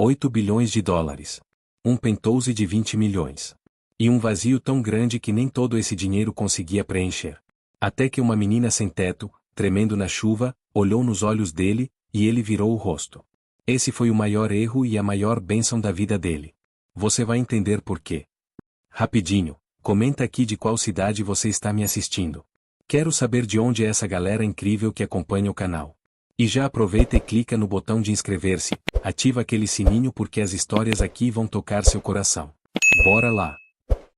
8 bilhões de dólares. Um penthouse de 20 milhões. E um vazio tão grande que nem todo esse dinheiro conseguia preencher. Até que uma menina sem teto, tremendo na chuva, olhou nos olhos dele, e ele virou o rosto. Esse foi o maior erro e a maior bênção da vida dele. Você vai entender por quê. Rapidinho, comenta aqui de qual cidade você está me assistindo. Quero saber de onde é essa galera incrível que acompanha o canal. E já aproveita e clica no botão de inscrever-se, ativa aquele sininho porque as histórias aqui vão tocar seu coração. Bora lá!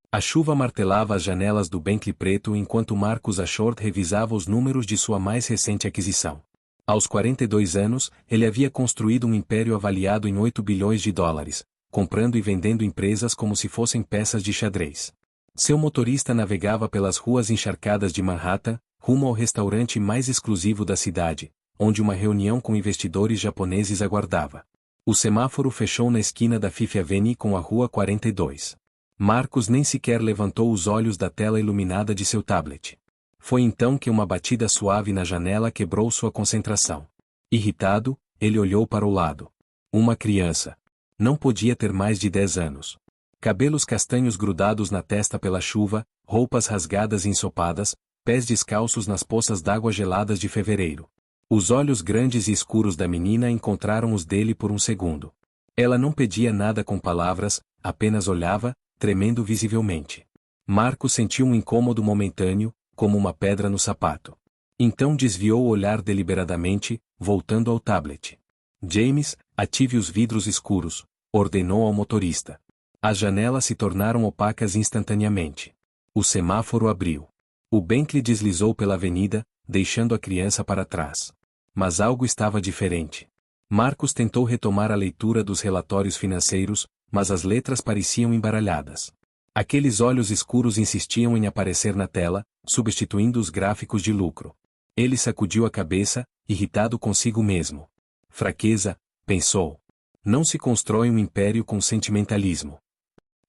A chuva martelava as janelas do Bentley preto enquanto Marcus Ashford revisava os números de sua mais recente aquisição. Aos 42 anos, ele havia construído um império avaliado em 8 bilhões de dólares, comprando e vendendo empresas como se fossem peças de xadrez. Seu motorista navegava pelas ruas encharcadas de Manhattan, rumo ao restaurante mais exclusivo da cidade, onde uma reunião com investidores japoneses aguardava. O semáforo fechou na esquina da Fifth Avenue com a Rua 42. Marcus nem sequer levantou os olhos da tela iluminada de seu tablet. Foi então que uma batida suave na janela quebrou sua concentração. Irritado, ele olhou para o lado. Uma criança. Não podia ter mais de 10 anos. Cabelos castanhos grudados na testa pela chuva, roupas rasgadas e ensopadas, pés descalços nas poças d'água geladas de fevereiro. Os olhos grandes e escuros da menina encontraram os dele por um segundo. Ela não pedia nada com palavras, apenas olhava, tremendo visivelmente. Marcos sentiu um incômodo momentâneo, como uma pedra no sapato. Então desviou o olhar deliberadamente, voltando ao tablet. James, ative os vidros escuros, ordenou ao motorista. As janelas se tornaram opacas instantaneamente. O semáforo abriu. O Bentley deslizou pela avenida, deixando a criança para trás. Mas algo estava diferente. Marcos tentou retomar a leitura dos relatórios financeiros, mas as letras pareciam embaralhadas. Aqueles olhos escuros insistiam em aparecer na tela, substituindo os gráficos de lucro. Ele sacudiu a cabeça, irritado consigo mesmo. Fraqueza, pensou. Não se constrói um império com sentimentalismo.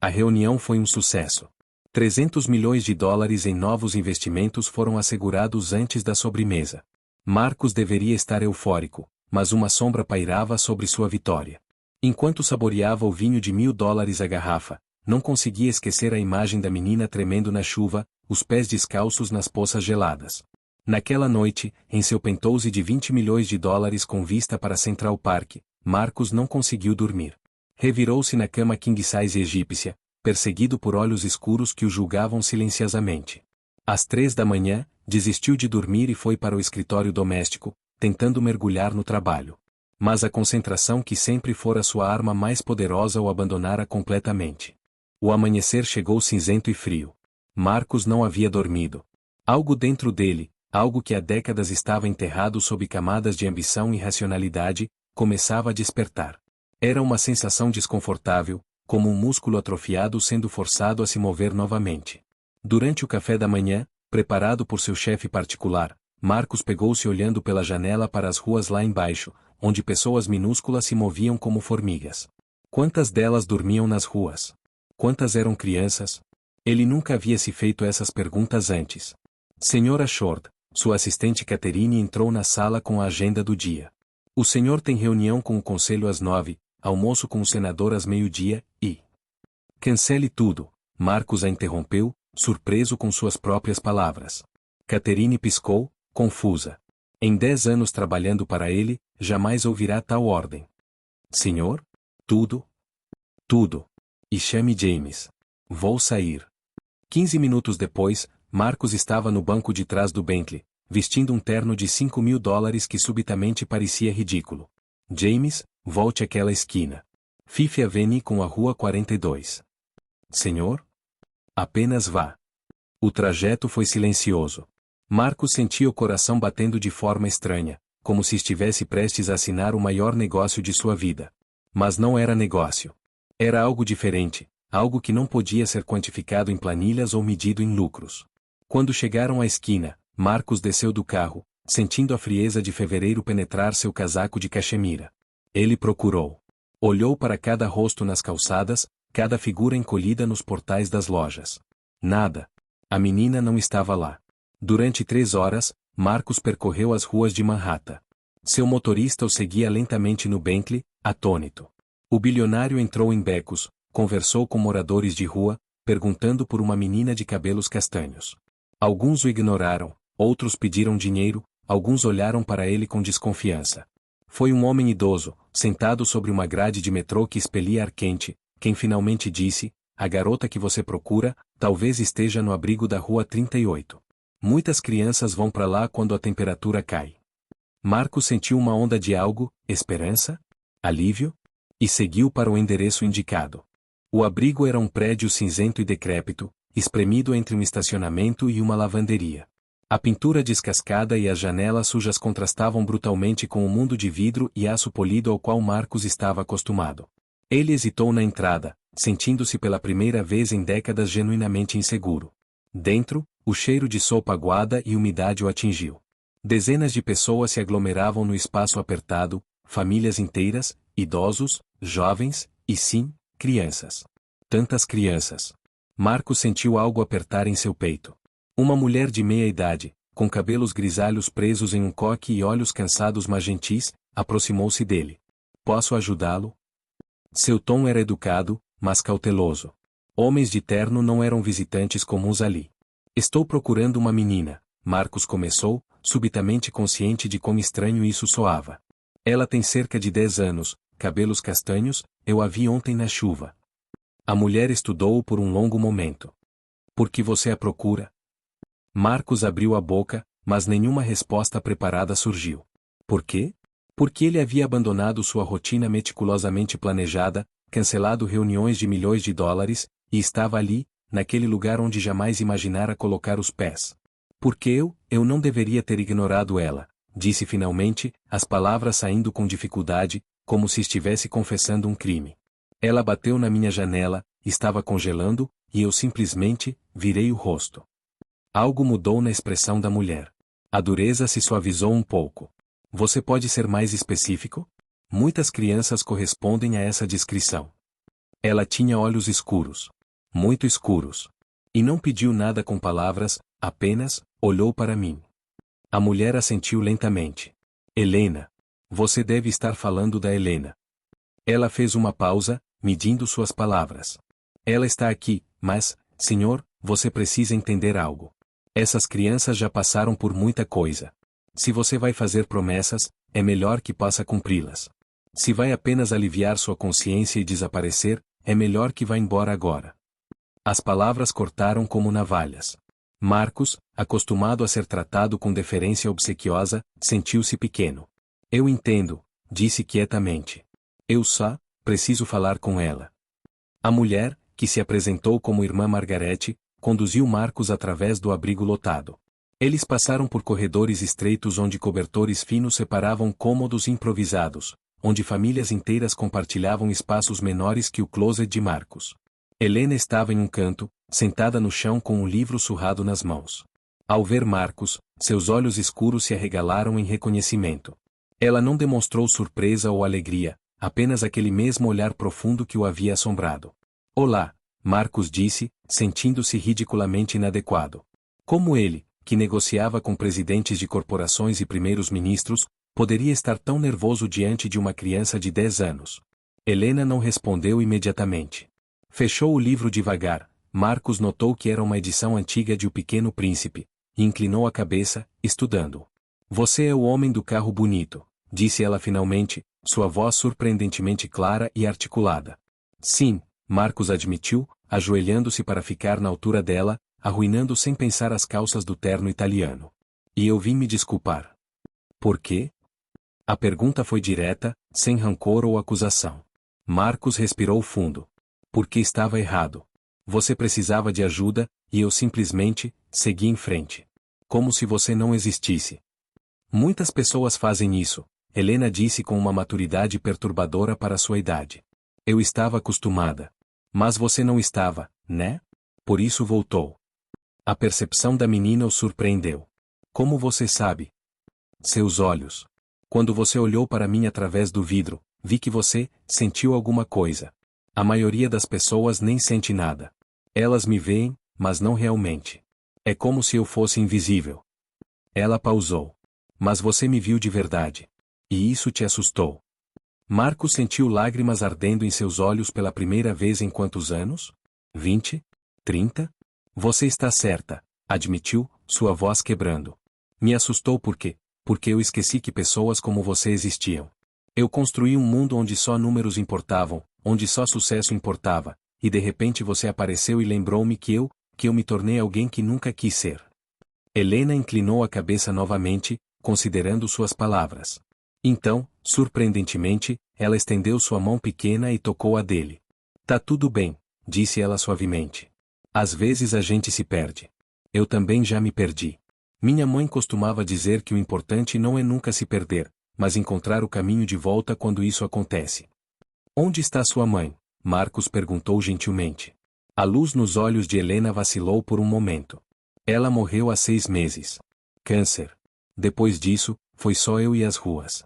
A reunião foi um sucesso. 300 milhões de dólares em novos investimentos foram assegurados antes da sobremesa. Marcos deveria estar eufórico, mas uma sombra pairava sobre sua vitória. Enquanto saboreava o vinho de $1000 a garrafa, não conseguia esquecer a imagem da menina tremendo na chuva, os pés descalços nas poças geladas. Naquela noite, em seu penthouse de 20 milhões de dólares com vista para Central Park, Marcos não conseguiu dormir. Revirou-se na cama king-size egípcia, perseguido por olhos escuros que o julgavam silenciosamente. Às 3 da manhã, desistiu de dormir e foi para o escritório doméstico, tentando mergulhar no trabalho. Mas a concentração que sempre fora sua arma mais poderosa o abandonara completamente. O amanhecer chegou cinzento e frio. Marcos não havia dormido. Algo dentro dele, algo que há décadas estava enterrado sob camadas de ambição e racionalidade, começava a despertar. Era uma sensação desconfortável, como um músculo atrofiado sendo forçado a se mover novamente. Durante o café da manhã, preparado por seu chefe particular, Marcos pegou-se olhando pela janela para as ruas lá embaixo, onde pessoas minúsculas se moviam como formigas. Quantas delas dormiam nas ruas? Quantas eram crianças? Ele nunca havia se feito essas perguntas antes. Senhora Ashford, sua assistente Catherine entrou na sala com a agenda do dia. O senhor tem reunião com o conselho às 9, almoço com o senador às meio-dia, e... Cancele tudo, Marcos a interrompeu, surpreso com suas próprias palavras. Catherine piscou, confusa. Em 10 anos trabalhando para ele, jamais ouvirá tal ordem. Senhor? Tudo? Tudo. E chame James. Vou sair. 15 minutos depois, Marcos estava no banco de trás do Bentley, vestindo um terno de $5.000 que subitamente parecia ridículo. James, volte àquela esquina. Fifth Avenue com a Rua 42. Senhor? Apenas vá. O trajeto foi silencioso. Marcos sentia o coração batendo de forma estranha, como se estivesse prestes a assinar o maior negócio de sua vida. Mas não era negócio. Era algo diferente, algo que não podia ser quantificado em planilhas ou medido em lucros. Quando chegaram à esquina, Marcos desceu do carro, sentindo a frieza de fevereiro penetrar seu casaco de cachemira. Ele procurou. Olhou para cada rosto nas calçadas, cada figura encolhida nos portais das lojas. Nada. A menina não estava lá. Durante 3 horas, Marcos percorreu as ruas de Manhattan. Seu motorista o seguia lentamente no Bentley, atônito. O bilionário entrou em becos, conversou com moradores de rua, perguntando por uma menina de cabelos castanhos. Alguns o ignoraram, outros pediram dinheiro, alguns olharam para ele com desconfiança. Foi um homem idoso, sentado sobre uma grade de metrô que expelia ar quente, quem finalmente disse: "A garota que você procura, talvez esteja no abrigo da rua 38. Muitas crianças vão para lá quando a temperatura cai." Marcos sentiu uma onda de algo, esperança? Alívio? E seguiu para o endereço indicado. O abrigo era um prédio cinzento e decrépito, espremido entre um estacionamento e uma lavanderia. A pintura descascada e as janelas sujas contrastavam brutalmente com o mundo de vidro e aço polido ao qual Marcos estava acostumado. Ele hesitou na entrada, sentindo-se pela primeira vez em décadas genuinamente inseguro. Dentro, o cheiro de sopa aguada e umidade o atingiu. Dezenas de pessoas se aglomeravam no espaço apertado, famílias inteiras, idosos, jovens, e sim, crianças. Tantas crianças. Marcos sentiu algo apertar em seu peito. Uma mulher de meia idade, com cabelos grisalhos presos em um coque e olhos cansados magentis, aproximou-se dele. "Posso ajudá-lo?" Seu tom era educado, mas cauteloso. Homens de terno não eram visitantes comuns ali. "Estou procurando uma menina", Marcos começou, subitamente consciente de como estranho isso soava. "Ela tem cerca de 10 anos, cabelos castanhos, eu a vi ontem na chuva." A mulher estudou-o por um longo momento. "Por que você a procura?" Marcos abriu a boca, mas nenhuma resposta preparada surgiu. Por quê? Porque ele havia abandonado sua rotina meticulosamente planejada, cancelado reuniões de milhões de dólares, e estava ali, naquele lugar onde jamais imaginara colocar os pés. "Porque eu não deveria ter ignorado ela", disse finalmente, as palavras saindo com dificuldade, como se estivesse confessando um crime. "Ela bateu na minha janela, estava congelando, e eu simplesmente virei o rosto." Algo mudou na expressão da mulher. A dureza se suavizou um pouco. "Você pode ser mais específico?" Muitas crianças correspondem a essa descrição. Ela tinha olhos escuros. Muito escuros. E não pediu nada com palavras, apenas olhou para mim. A mulher assentiu lentamente. "Helena. Você deve estar falando da Helena." Ela fez uma pausa, medindo suas palavras. "Ela está aqui, mas, senhor, você precisa entender algo. Essas crianças já passaram por muita coisa. Se você vai fazer promessas, é melhor que possa cumpri-las. Se vai apenas aliviar sua consciência e desaparecer, é melhor que vá embora agora." As palavras cortaram como navalhas. Marcos, acostumado a ser tratado com deferência obsequiosa, sentiu-se pequeno. "Eu entendo", disse quietamente. "Eu só preciso falar com ela." A mulher, que se apresentou como irmã Margarete, conduziu Marcos através do abrigo lotado. Eles passaram por corredores estreitos onde cobertores finos separavam cômodos improvisados, onde famílias inteiras compartilhavam espaços menores que o closet de Marcos. Helena estava em um canto, sentada no chão com um livro surrado nas mãos. Ao ver Marcos, seus olhos escuros se arregalaram em reconhecimento. Ela não demonstrou surpresa ou alegria, apenas aquele mesmo olhar profundo que o havia assombrado. "Olá", Marcos disse, sentindo-se ridiculamente inadequado. Como ele, que negociava com presidentes de corporações e primeiros ministros, poderia estar tão nervoso diante de uma criança de 10 anos? Helena não respondeu imediatamente. Fechou o livro devagar. Marcos notou que era uma edição antiga de O Pequeno Príncipe, e inclinou a cabeça, estudando. "Você é o homem do carro bonito", disse ela finalmente, sua voz surpreendentemente clara e articulada. "Sim", Marcos admitiu, ajoelhando-se para ficar na altura dela, arruinando sem pensar as calças do terno italiano. "E eu vim me desculpar." "Por quê?" A pergunta foi direta, sem rancor ou acusação. Marcos respirou fundo. "Porque estava errado. Você precisava de ajuda, e eu simplesmente segui em frente. Como se você não existisse." "Muitas pessoas fazem isso", Helena disse com uma maturidade perturbadora para sua idade. "Eu estava acostumada. Mas você não estava, né? Por isso voltou." A percepção da menina o surpreendeu. "Como você sabe?" "Seus olhos. Quando você olhou para mim através do vidro, vi que você sentiu alguma coisa. A maioria das pessoas nem sente nada. Elas me veem, mas não realmente. É como se eu fosse invisível." Ela pausou. "Mas você me viu de verdade. E isso te assustou." Marcos sentiu lágrimas ardendo em seus olhos pela primeira vez em quantos anos? 20? 30? Você está certa, admitiu, sua voz quebrando. Me assustou porque eu esqueci que pessoas como você existiam. Eu construí um mundo onde só números importavam, onde só sucesso importava, e de repente você apareceu e lembrou-me que eu me tornei alguém que nunca quis ser. Helena inclinou a cabeça novamente, considerando suas palavras. Então, surpreendentemente, ela estendeu sua mão pequena e tocou a dele. Tá tudo bem, disse ela suavemente. Às vezes a gente se perde. Eu também já me perdi. Minha mãe costumava dizer que o importante não é nunca se perder, mas encontrar o caminho de volta quando isso acontece. Onde está sua mãe? Marcos perguntou gentilmente. A luz nos olhos de Helena vacilou por um momento. Ela morreu há 6 meses. Câncer. Depois disso, foi só eu e as ruas.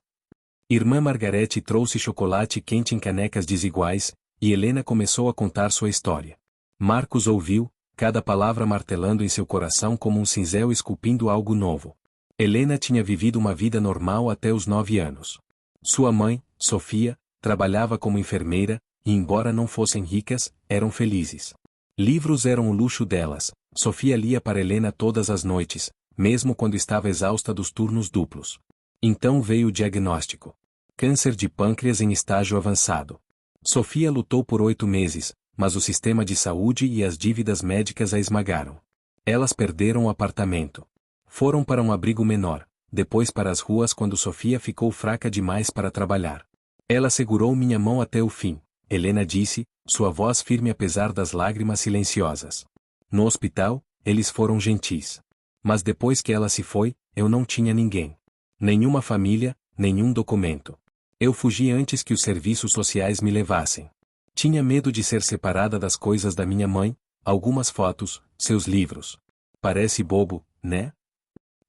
Irmã Margarete trouxe chocolate quente em canecas desiguais, e Helena começou a contar sua história. Marcos ouviu, cada palavra martelando em seu coração como um cinzel esculpindo algo novo. Helena tinha vivido uma vida normal até os 9 anos. Sua mãe, Sofia, trabalhava como enfermeira, e embora não fossem ricas, eram felizes. Livros eram o luxo delas. Sofia lia para Helena todas as noites, mesmo quando estava exausta dos turnos duplos. Então veio o diagnóstico. Câncer de pâncreas em estágio avançado. Sofia lutou por 8 meses, mas o sistema de saúde e as dívidas médicas a esmagaram. Elas perderam o apartamento. Foram para um abrigo menor, depois para as ruas quando Sofia ficou fraca demais para trabalhar. Ela segurou minha mão até o fim, Helena disse, sua voz firme apesar das lágrimas silenciosas. No hospital, eles foram gentis. Mas depois que ela se foi, eu não tinha ninguém. Nenhuma família, nenhum documento. Eu fugi antes que os serviços sociais me levassem. Tinha medo de ser separada das coisas da minha mãe, algumas fotos, seus livros. Parece bobo, né?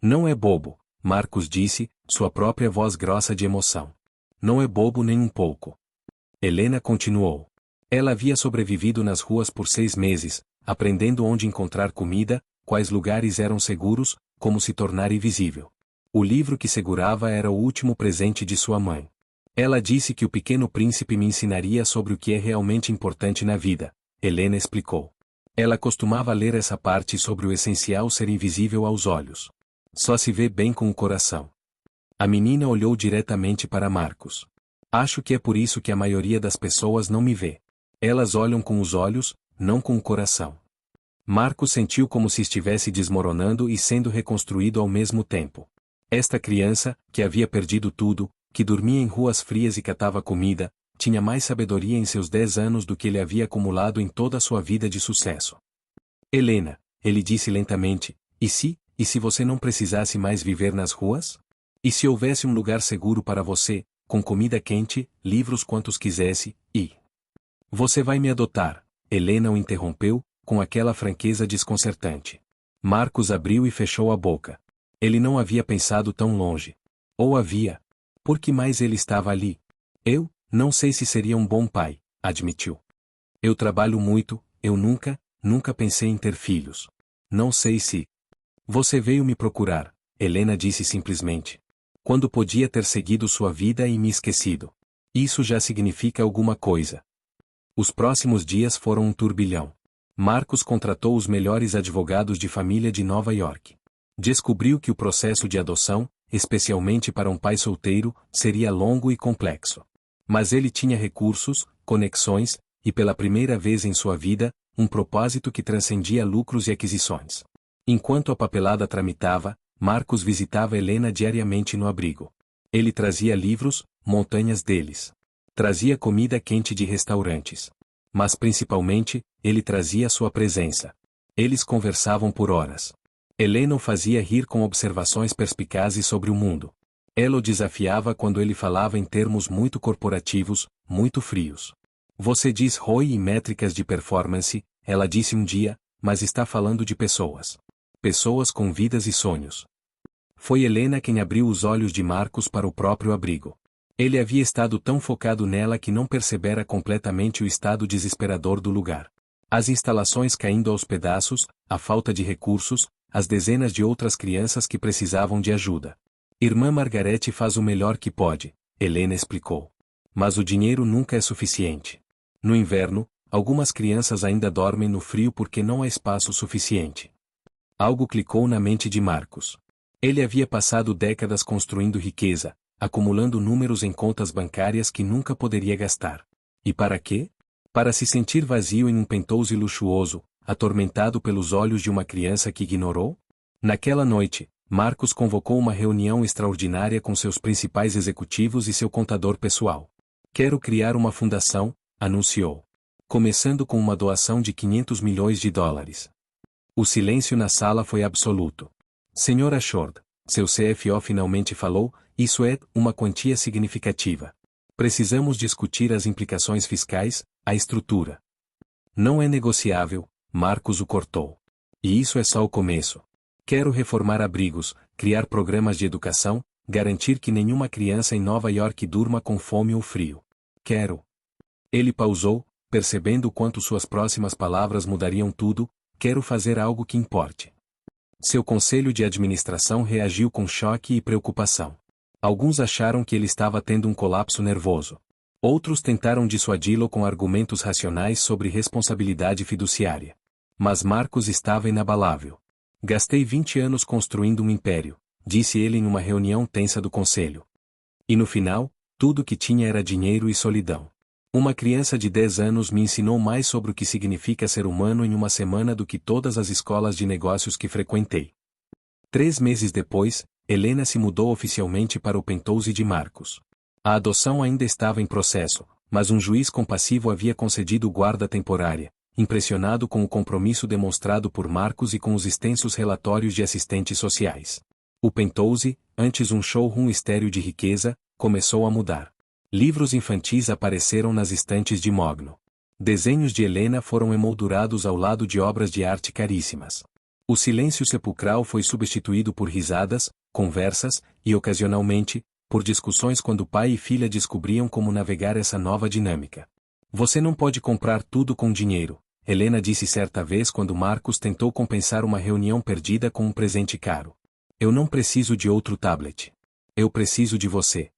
Não é bobo, Marcos disse, sua própria voz grossa de emoção. Não é bobo nem um pouco. Helena continuou. Ela havia sobrevivido nas ruas por 6 meses, aprendendo onde encontrar comida, quais lugares eram seguros, como se tornar invisível. O livro que segurava era o último presente de sua mãe. Ela disse que o Pequeno Príncipe me ensinaria sobre o que é realmente importante na vida, Helena explicou. Ela costumava ler essa parte sobre o essencial ser invisível aos olhos. Só se vê bem com o coração. A menina olhou diretamente para Marcos. Acho que é por isso que a maioria das pessoas não me vê. Elas olham com os olhos, não com o coração. Marcos sentiu como se estivesse desmoronando e sendo reconstruído ao mesmo tempo. Esta criança, que havia perdido tudo, que dormia em ruas frias e catava comida, tinha mais sabedoria em seus 10 anos do que ele havia acumulado em toda a sua vida de sucesso. Helena, ele disse lentamente, e se você não precisasse mais viver nas ruas? E se houvesse um lugar seguro para você, com comida quente, livros quantos quisesse, e... Você vai me adotar, Helena o interrompeu, com aquela franqueza desconcertante. Marcos abriu e fechou a boca. Ele não havia pensado tão longe. Ou havia? Por que mais ele estava ali? Eu, não sei se seria um bom pai, admitiu. Eu trabalho muito, eu nunca pensei em ter filhos. Não sei se... Você veio me procurar, Helena disse simplesmente. Quando podia ter seguido sua vida e me esquecido. Isso já significa alguma coisa. Os próximos dias foram um turbilhão. Marcos contratou os melhores advogados de família de Nova York. Descobriu que o processo de adoção, especialmente para um pai solteiro, seria longo e complexo. Mas ele tinha recursos, conexões, e pela primeira vez em sua vida, um propósito que transcendia lucros e aquisições. Enquanto a papelada tramitava, Marcos visitava Helena diariamente no abrigo. Ele trazia livros, montanhas deles. Trazia comida quente de restaurantes. Mas principalmente, ele trazia sua presença. Eles conversavam por horas. Helena o fazia rir com observações perspicazes sobre o mundo. Ela o desafiava quando ele falava em termos muito corporativos, muito frios. Você diz ROI e métricas de performance, ela disse um dia, mas está falando de pessoas. Pessoas com vidas e sonhos. Foi Helena quem abriu os olhos de Marcos para o próprio abrigo. Ele havia estado tão focado nela que não percebera completamente o estado desesperador do lugar. As instalações caindo aos pedaços, a falta de recursos, as dezenas de outras crianças que precisavam de ajuda. Irmã Margarete faz o melhor que pode, Helena explicou. Mas o dinheiro nunca é suficiente. No inverno, algumas crianças ainda dormem no frio porque não há espaço suficiente. Algo clicou na mente de Marcos. Ele havia passado décadas construindo riqueza, acumulando números em contas bancárias que nunca poderia gastar. E para quê? Para se sentir vazio em um penthouse luxuoso, atormentado pelos olhos de uma criança que ignorou? Naquela noite, Marcos convocou uma reunião extraordinária com seus principais executivos e seu contador pessoal. Quero criar uma fundação, anunciou. Começando com uma doação de 500 milhões de dólares. O silêncio na sala foi absoluto. Sr. Ashford, seu CFO finalmente falou, isso é uma quantia significativa. Precisamos discutir as implicações fiscais, a estrutura. Não é negociável, Marcos o cortou. E isso é só o começo. Quero reformar abrigos, criar programas de educação, garantir que nenhuma criança em Nova York durma com fome ou frio. Quero. Ele pausou, percebendo o quanto suas próximas palavras mudariam tudo. Quero fazer algo que importe. Seu conselho de administração reagiu com choque e preocupação. Alguns acharam que ele estava tendo um colapso nervoso. Outros tentaram dissuadi-lo com argumentos racionais sobre responsabilidade fiduciária. Mas Marcos estava inabalável. Gastei 20 anos construindo um império, disse ele em uma reunião tensa do conselho. E no final, tudo que tinha era dinheiro e solidão. Uma criança de 10 anos me ensinou mais sobre o que significa ser humano em uma semana do que todas as escolas de negócios que frequentei. 3 meses depois, Helena se mudou oficialmente para o penthouse de Marcos. A adoção ainda estava em processo, mas um juiz compassivo havia concedido guarda temporária, impressionado com o compromisso demonstrado por Marcos e com os extensos relatórios de assistentes sociais. O penthouse, antes um showroom estéril de riqueza, começou a mudar. Livros infantis apareceram nas estantes de mogno. Desenhos de Helena foram emoldurados ao lado de obras de arte caríssimas. O silêncio sepulcral foi substituído por risadas, conversas, e ocasionalmente, por discussões quando pai e filha descobriam como navegar essa nova dinâmica. Você não pode comprar tudo com dinheiro, Helena disse certa vez quando Marcos tentou compensar uma reunião perdida com um presente caro. Eu não preciso de outro tablet. Eu preciso de você.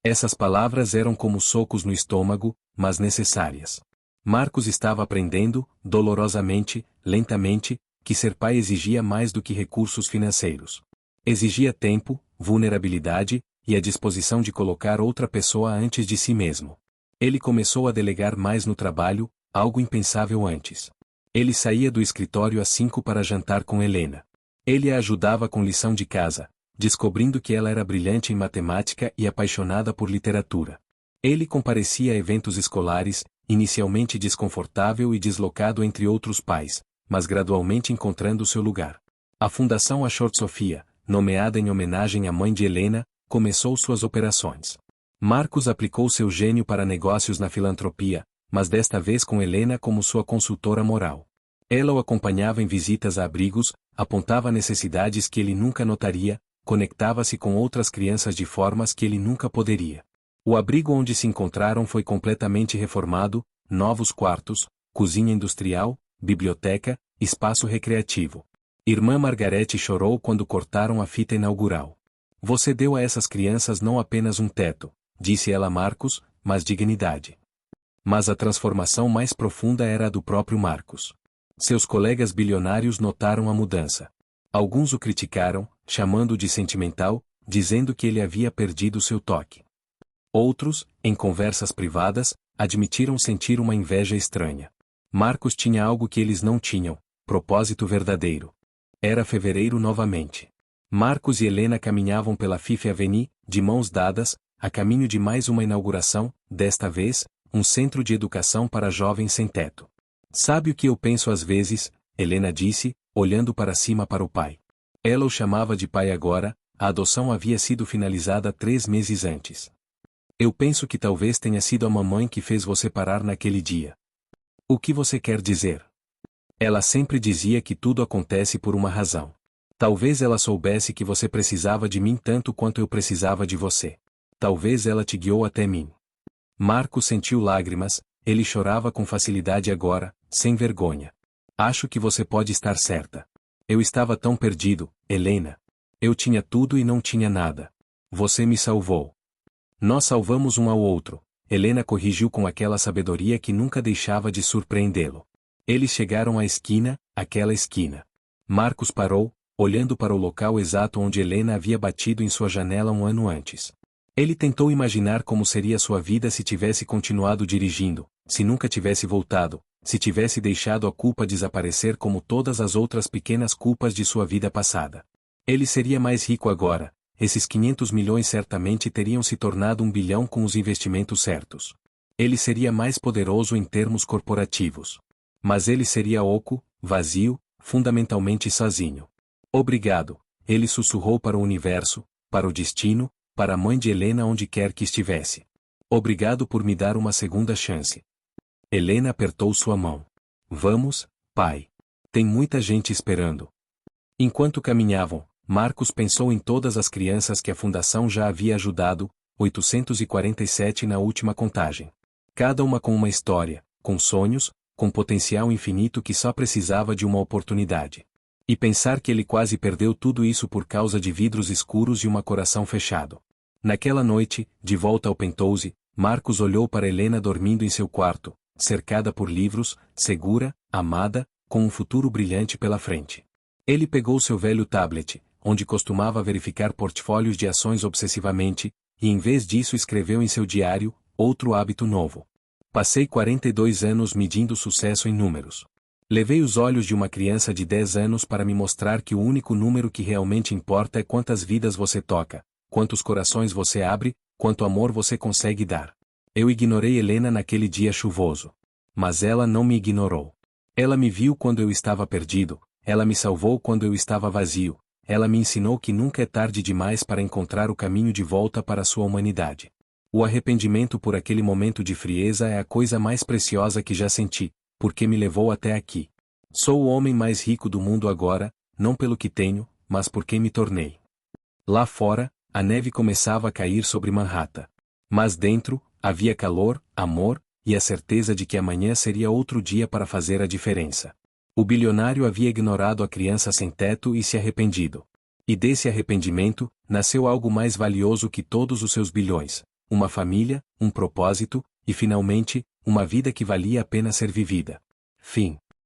Essas palavras eram como socos no estômago, mas necessárias. Marcos estava aprendendo, dolorosamente, lentamente, que ser pai exigia mais do que recursos financeiros. Exigia tempo, vulnerabilidade, e a disposição de colocar outra pessoa antes de si mesmo. Ele começou a delegar mais no trabalho, algo impensável antes. Ele saía do escritório às 5 para jantar com Helena. Ele a ajudava com lição de casa, descobrindo que ela era brilhante em matemática e apaixonada por literatura. Ele comparecia a eventos escolares, inicialmente desconfortável e deslocado entre outros pais, mas gradualmente encontrando seu lugar. A Fundação Ashford Sophia, nomeada em homenagem à mãe de Helena, começou suas operações. Marcos aplicou seu gênio para negócios na filantropia, mas desta vez com Helena como sua consultora moral. Ela o acompanhava em visitas a abrigos, apontava necessidades que ele nunca notaria, conectava-se com outras crianças de formas que ele nunca poderia. O abrigo onde se encontraram foi completamente reformado, novos quartos, cozinha industrial, biblioteca, espaço recreativo. Irmã Margarete chorou quando cortaram a fita inaugural. Você deu a essas crianças não apenas um teto, disse ela a Marcos, mas dignidade. Mas a transformação mais profunda era a do próprio Marcos. Seus colegas bilionários notaram a mudança. Alguns o criticaram, chamando-o de sentimental, dizendo que ele havia perdido seu toque. Outros, em conversas privadas, admitiram sentir uma inveja estranha. Marcos tinha algo que eles não tinham, propósito verdadeiro. Era fevereiro novamente. Marcos e Helena caminhavam pela Fifth Avenue, de mãos dadas, a caminho de mais uma inauguração, desta vez, um centro de educação para jovens sem teto. Sabe o que eu penso às vezes? Helena disse, olhando para cima para o pai. Ela o chamava de pai agora, a adoção havia sido finalizada 3 meses antes. Eu penso que talvez tenha sido a mamãe que fez você parar naquele dia. O que você quer dizer? Ela sempre dizia que tudo acontece por uma razão. Talvez ela soubesse que você precisava de mim tanto quanto eu precisava de você. Talvez ela te guiou até mim. Marcos sentiu lágrimas, ele chorava com facilidade agora, sem vergonha. Acho que você pode estar certa. Eu estava tão perdido, Helena. Eu tinha tudo e não tinha nada. Você me salvou. Nós salvamos um ao outro, Helena corrigiu com aquela sabedoria que nunca deixava de surpreendê-lo. Eles chegaram à esquina, aquela esquina. Marcos parou, olhando para o local exato onde Helena havia batido em sua janela um ano antes. Ele tentou imaginar como seria sua vida se tivesse continuado dirigindo, se nunca tivesse voltado, se tivesse deixado a culpa desaparecer como todas as outras pequenas culpas de sua vida passada. Ele seria mais rico agora, esses 500 milhões certamente teriam se tornado 1 bilhão com os investimentos certos. Ele seria mais poderoso em termos corporativos. Mas ele seria oco, vazio, fundamentalmente sozinho. Obrigado, ele sussurrou para o universo, para o destino, para a mãe de Helena onde quer que estivesse. Obrigado por me dar uma segunda chance. Helena apertou sua mão. Vamos, pai. Tem muita gente esperando. Enquanto caminhavam, Marcos pensou em todas as crianças que a fundação já havia ajudado, 847 na última contagem. Cada uma com uma história, com sonhos, com potencial infinito que só precisava de uma oportunidade. E pensar que ele quase perdeu tudo isso por causa de vidros escuros e um coração fechado. Naquela noite, de volta ao Penthouse, Marcos olhou para Helena dormindo em seu quarto, cercada por livros, segura, amada, com um futuro brilhante pela frente. Ele pegou seu velho tablet, onde costumava verificar portfólios de ações obsessivamente, e em vez disso escreveu em seu diário, outro hábito novo. Passei 42 anos medindo sucesso em números. Levei os olhos de uma criança de 10 anos para me mostrar que o único número que realmente importa é quantas vidas você toca, quantos corações você abre, quanto amor você consegue dar. Eu ignorei Helena naquele dia chuvoso. Mas ela não me ignorou. Ela me viu quando eu estava perdido, ela me salvou quando eu estava vazio, ela me ensinou que nunca é tarde demais para encontrar o caminho de volta para a sua humanidade. O arrependimento por aquele momento de frieza é a coisa mais preciosa que já senti, porque me levou até aqui. Sou o homem mais rico do mundo agora, não pelo que tenho, mas por quem me tornei. Lá fora, a neve começava a cair sobre Manhattan. Mas dentro, havia calor, amor, e a certeza de que amanhã seria outro dia para fazer a diferença. O bilionário havia ignorado a criança sem teto e se arrependido. E desse arrependimento, nasceu algo mais valioso que todos os seus bilhões: uma família, um propósito, e finalmente, uma vida que valia a pena ser vivida. Fim.